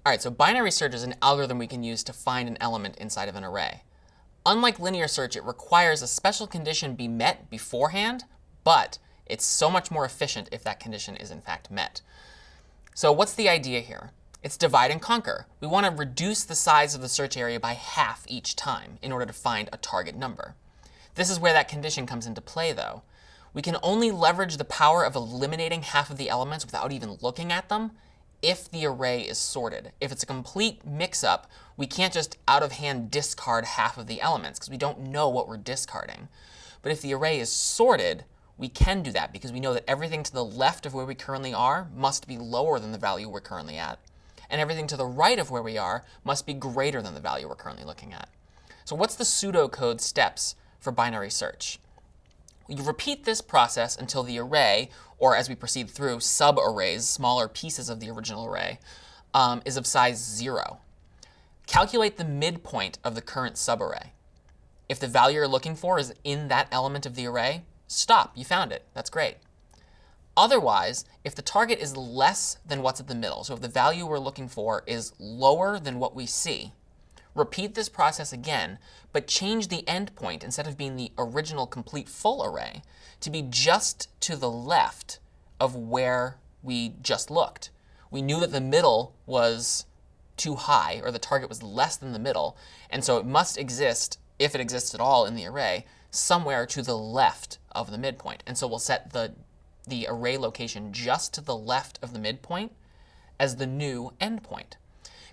All right, so binary search is an algorithm we can use to find an element inside of an array. Unlike linear search, it requires a special condition be met beforehand, but it's so much more efficient if that condition is in fact met. So what's the idea here? It's divide and conquer. We want to reduce the size of the search area by half each time in order to find a target number. This is where that condition comes into play, though. We can only leverage the power of eliminating half of the elements without even looking at them if the array is sorted. If it's a complete mix-up, we can't just out of hand discard half of the elements because we don't know what we're discarding. But if the array is sorted, we can do that because we know that everything to the left of where we currently are must be lower than the value we're currently at. And everything to the right of where we are must be greater than the value we're currently looking at. So what's the pseudocode steps for binary search? You repeat this process until the array, or as we proceed through, subarrays, smaller pieces of the original array, is of size 0. Calculate the midpoint of the current subarray. If the value you're looking for is in that element of the array, stop. You found it. That's great. Otherwise, if the target is less than what's at the middle, so if the value we're looking for is lower than what we see, repeat this process again, but change the endpoint, instead of being the original complete full array, to be just to the left of where we just looked. We knew that the middle was too high, or the target was less than the middle, and so it must exist, if it exists at all in the array, somewhere to the left of the midpoint. And so we'll set the array location just to the left of the midpoint as the new endpoint.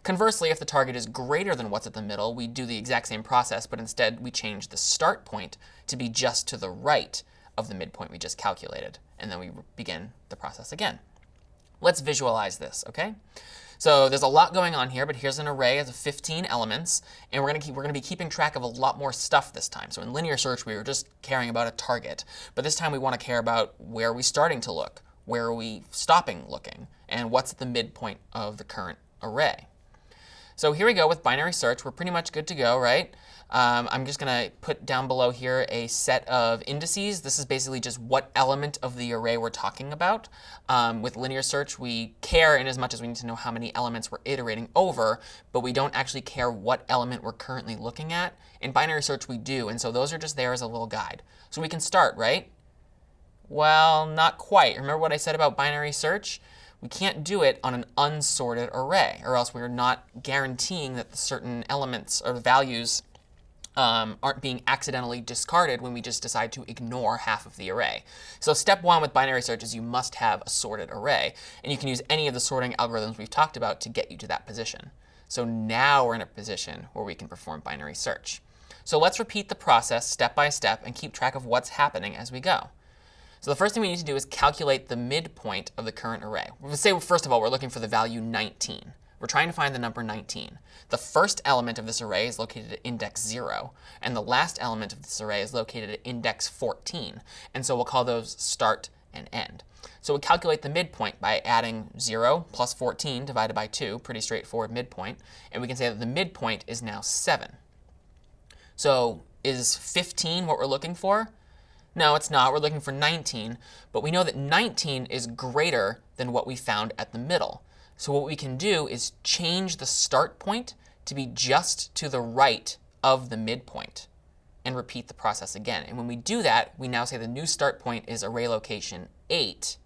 Conversely, if the target is greater than what's at the middle, we do the exact same process, but instead we change the start point to be just to the right of the midpoint we just calculated. And then we begin the process again. Let's visualize this, OK? So there's a lot going on here, but here's an array of 15 elements, and we're going to be keeping track of a lot more stuff this time. So in linear search, we were just caring about a target, but this time we want to care about where are we starting to look, where are we stopping looking, and what's at the midpoint of the current array. So here we go with binary search. We're pretty much good to go, right? I'm just going to put down below here a set of indices. This is basically just what element of the array we're talking about. With linear search, we care in as much as we need to know how many elements we're iterating over, but we don't actually care what element we're currently looking at. In binary search, we do, and so those are just there as a little guide. So we can start, right? Well, not quite. Remember what I said about binary search? We can't do it on an unsorted array, or else we're not guaranteeing that the certain elements or values aren't being accidentally discarded when we just decide to ignore half of the array. So step 1 with binary search is you must have a sorted array. And you can use any of the sorting algorithms we've talked about to get you to that position. So now we're in a position where we can perform binary search. So let's repeat the process step by step and keep track of what's happening as we go. So the first thing we need to do is calculate the midpoint of the current array. Let's say, first of all, we're looking for the value 19. We're trying to find the number 19. The first element of this array is located at index 0, and the last element of this array is located at index 14. And so we'll call those start and end. So we calculate the midpoint by adding 0 plus 14 divided by 2, pretty straightforward midpoint. And we can say that the midpoint is now 7. So is 15 what we're looking for? No, it's not. We're looking for 19. But we know that 19 is greater than what we found at the middle. So what we can do is change the start point to be just to the right of the midpoint and repeat the process again. And when we do that, we now say the new start point is array location 8.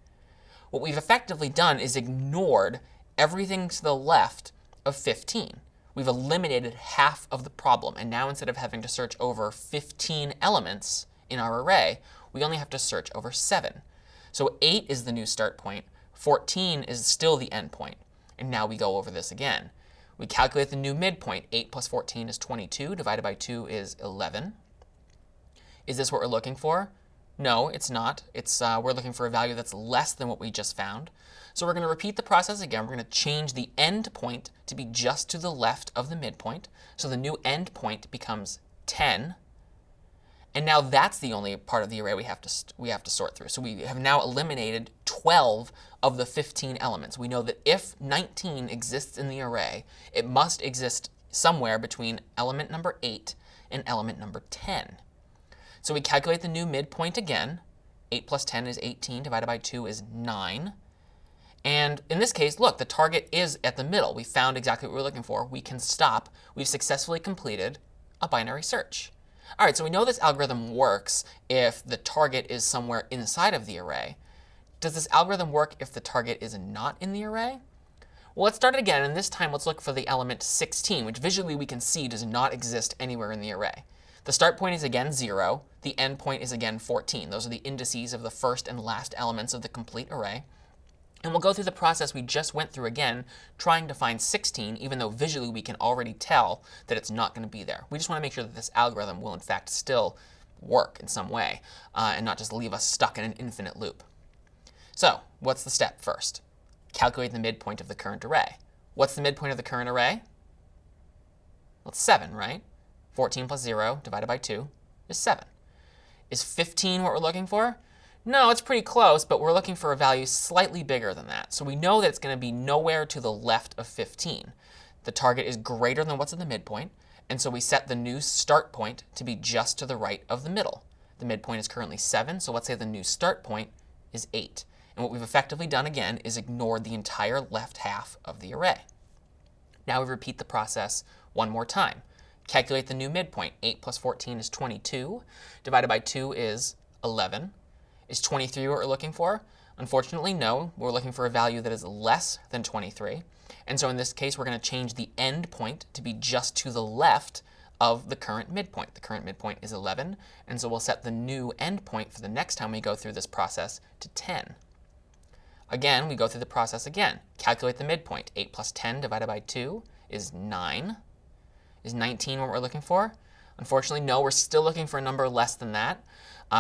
What we've effectively done is ignored everything to the left of 15. We've eliminated half of the problem. And now instead of having to search over 15 elements in our array, we only have to search over 7. So 8 is the new start point. 14 is still the end point. And now we go over this again. We calculate the new midpoint. 8 plus 14 is 22. Divided by 2 is 11. Is this what we're looking for? No, it's not. We're looking for a value that's less than what we just found. So we're going to repeat the process again. We're going to change the end point to be just to the left of the midpoint. So the new end point becomes 10. And now that's the only part of the array we have to sort through. So we have now eliminated 12 of the 15 elements. We know that if 19 exists in the array, it must exist somewhere between element number 8 and element number 10. So we calculate the new midpoint again. 8 plus 10 is 18. Divided by 2 is 9. And in this case, look, the target is at the middle. We found exactly what we were looking for. We can stop. We've successfully completed a binary search. All right, so we know this algorithm works if the target is somewhere inside of the array. Does this algorithm work if the target is not in the array? Well, let's start it again, and this time let's look for the element 16, which visually we can see does not exist anywhere in the array. The start point is again 0. The end point is again 14. Those are the indices of the first and last elements of the complete array. And we'll go through the process we just went through again, trying to find 16, even though visually we can already tell that it's not going to be there. We just want to make sure that this algorithm will, in fact, still work in some way and not just leave us stuck in an infinite loop. So what's the step first? Calculate the midpoint of the current array. What's the midpoint of the current array? Well, it's 7, right? 14 plus 0 divided by 2 is 7. Is 15 what we're looking for? No, it's pretty close, but we're looking for a value slightly bigger than that. So we know that it's going to be nowhere to the left of 15. The target is greater than what's in the midpoint, and so we set the new start point to be just to the right of the middle. The midpoint is currently 7, so let's say the new start point is 8. And what we've effectively done again is ignored the entire left half of the array. Now we repeat the process one more time. Calculate the new midpoint. 8 plus 14 is 22. Divided by 2 is 11. Is 23 what we're looking for? Unfortunately, no. We're looking for a value that is less than 23. And so in this case, we're going to change the end point to be just to the left of the current midpoint. The current midpoint is 11. And so we'll set the new end point for the next time we go through this process to 10. Again, we go through the process again. Calculate the midpoint. 8 plus 10 divided by 2 is 9. Is 19 what we're looking for? Unfortunately, no. We're still looking for a number less than that.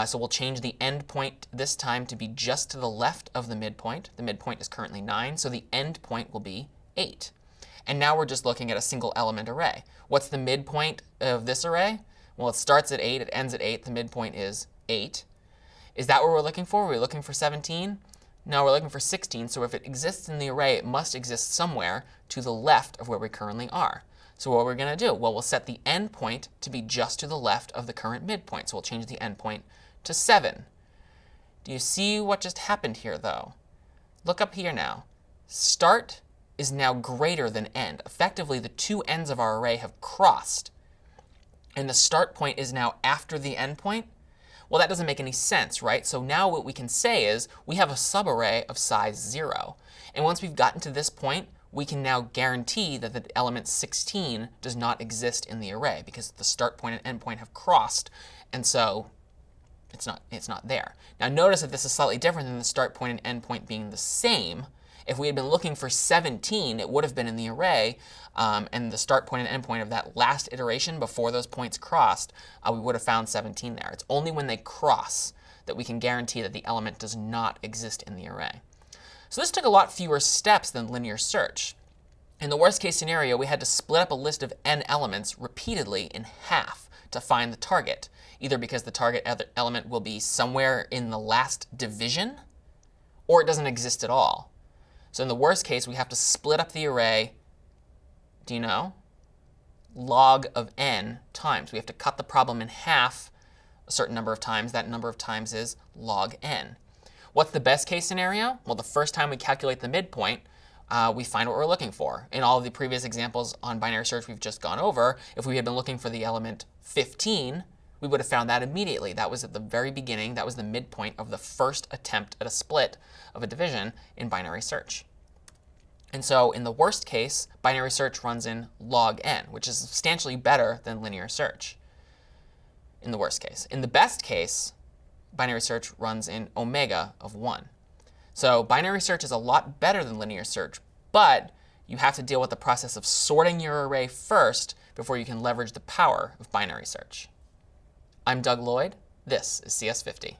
So we'll change the end point this time to be just to the left of the midpoint. The midpoint is currently 9, so the end point will be 8. And now we're just looking at a single element array. What's the midpoint of this array? Well, it starts at 8. It ends at 8. The midpoint is 8. Is that what we're looking for? Are we looking for 17? No, we're looking for 16. So if it exists in the array, it must exist somewhere to the left of where we currently are. So what we're going to do? Well, we'll set the end point to be just to the left of the current midpoint. So we'll change the end point to 7. Do you see what just happened here, though? Look up here now. Start is now greater than end. Effectively, the two ends of our array have crossed. And the start point is now after the end point. Well, that doesn't make any sense, right? So now what we can say is we have a subarray of size 0. And once we've gotten to this point, we can now guarantee that the element 16 does not exist in the array because the start point and end point have crossed, and so it's not there. Now notice that this is slightly different than the start point and end point being the same. If we had been looking for 17, it would have been in the array, and the start point and end point of that last iteration before those points crossed, we would have found 17 there. It's only when they cross that we can guarantee that the element does not exist in the array. So this took a lot fewer steps than linear search. In the worst case scenario, we had to split up a list of n elements repeatedly in half to find the target, either because the target element will be somewhere in the last division, or it doesn't exist at all. So in the worst case, we have to split up the array, do you know? Log of n times. We have to cut the problem in half a certain number of times. That number of times is log n. What's the best case scenario? Well, the first time we calculate the midpoint, we find what we're looking for. In all of the previous examples on binary search we've just gone over, if we had been looking for the element 15, we would have found that immediately. That was at the very beginning. That was the midpoint of the first attempt at a split of a division in binary search. And so in the worst case, binary search runs in log n, which is substantially better than linear search in the worst case. In the best case, binary search runs in omega of 1. So binary search is a lot better than linear search, but you have to deal with the process of sorting your array first before you can leverage the power of binary search. I'm Doug Lloyd. This is CS50.